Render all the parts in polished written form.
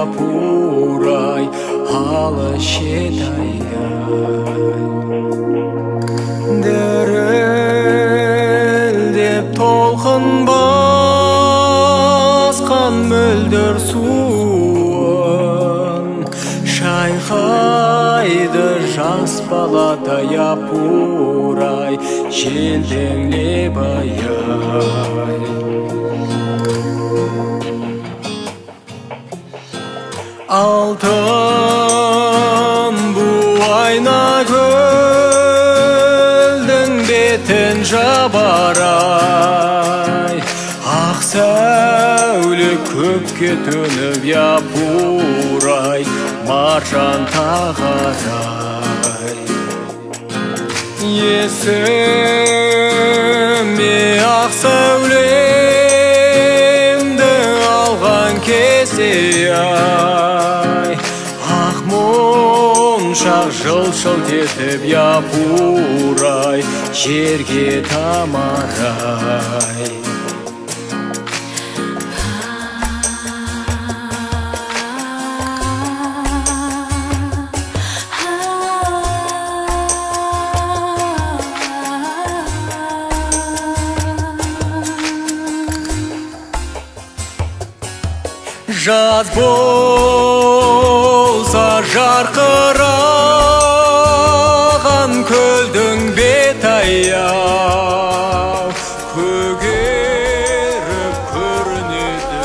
япурай алыс шет-ай. Дірілдеп толқын басқан мөлдір суын шайқайды жас балада япурай желдеңлеп ай. Алтын буайна көлдің бетін жабарай, ақ сәуле көпке төніп япурай маржан тағарай. Есіме ақ сәулемді алған кезде ай, ақ моншақ жыл-жыл етіп япурай жерге тамарай. Жаз болса жарқыраған көлдің бет-аяу, көгеріп көрінеді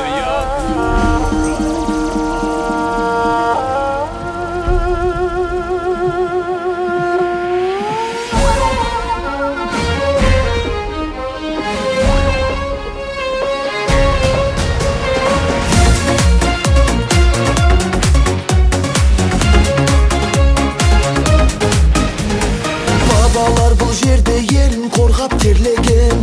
терлеген,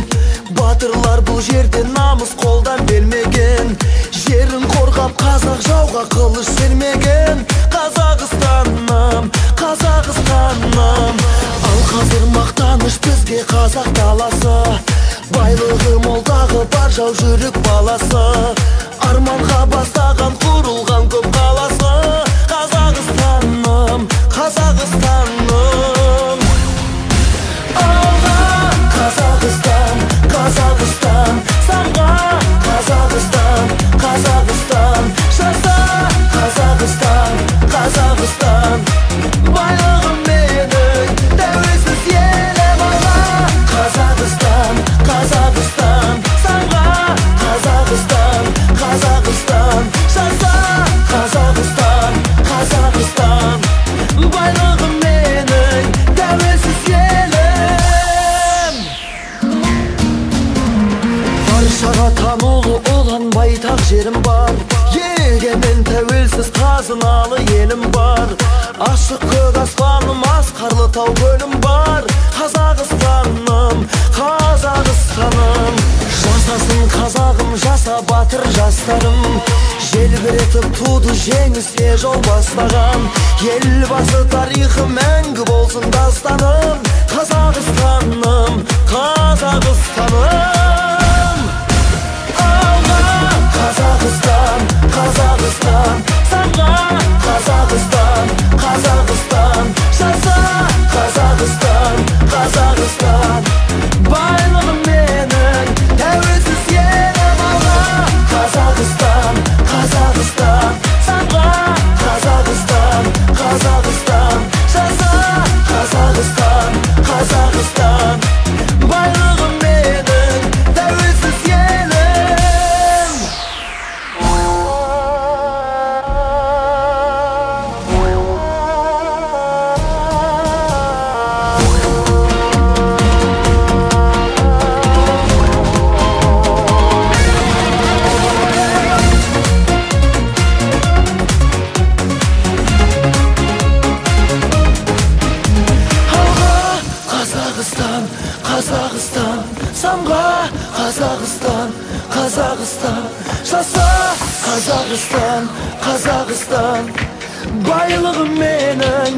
батырлар бұл жерде намыс қолдан бермеген, жерін қорғап қазақ жауға қылыш сермеген. Қазақстаным, Қазақстаным, ал қазір мақтаныш бізге қазақ даласы, байлығы молдағы бар жау жүрек баласы, арманға бастаған құрылған көп қаласы. Қазақстаным, Қазақстаным, Қазақстан, Қазақстан, самға Қазақстан, Қазақстан, жаза Қазақстан, Қазақстан, байлығым менің тәуелсіз елім ала. Қазақстан, Қазақстан, самға Қазақстан, Қазақстан, жаза Қазақстан, Қазақстан, байлығым менің тәуелсіз елім. Баршаға танылы olan байтақ жерім бар, егемен тәуелсіз қазыналы елім бар. Ашық көк аспаным, асқарлы тау көлім бар. Қазақстаным, Қазақстаным, жасасын қазағым, жаса батыр жастарым. Желбіретіп туды жеңіске жол бастаған, елбасы тарихы мәңгі болсын дастаным. Қазақстаным, Қазақстаным, Қазақстан, Қазақстан, самға Қазақстан, Қазақстан, жаза Қазақстан, Қазақстан, байлығым менің тәуелсіз елім ала. Қазақстан, Қазақстан, самға Қазақстан, Қазақстан, жаза Қазақстан, Қазақстан, байлығым менің тәуелсіз елім. Қазақстан, Қазақстан, самға Қазақстан, Қазақстан, жаса Қазақстан, Қазақстан, байлығым менің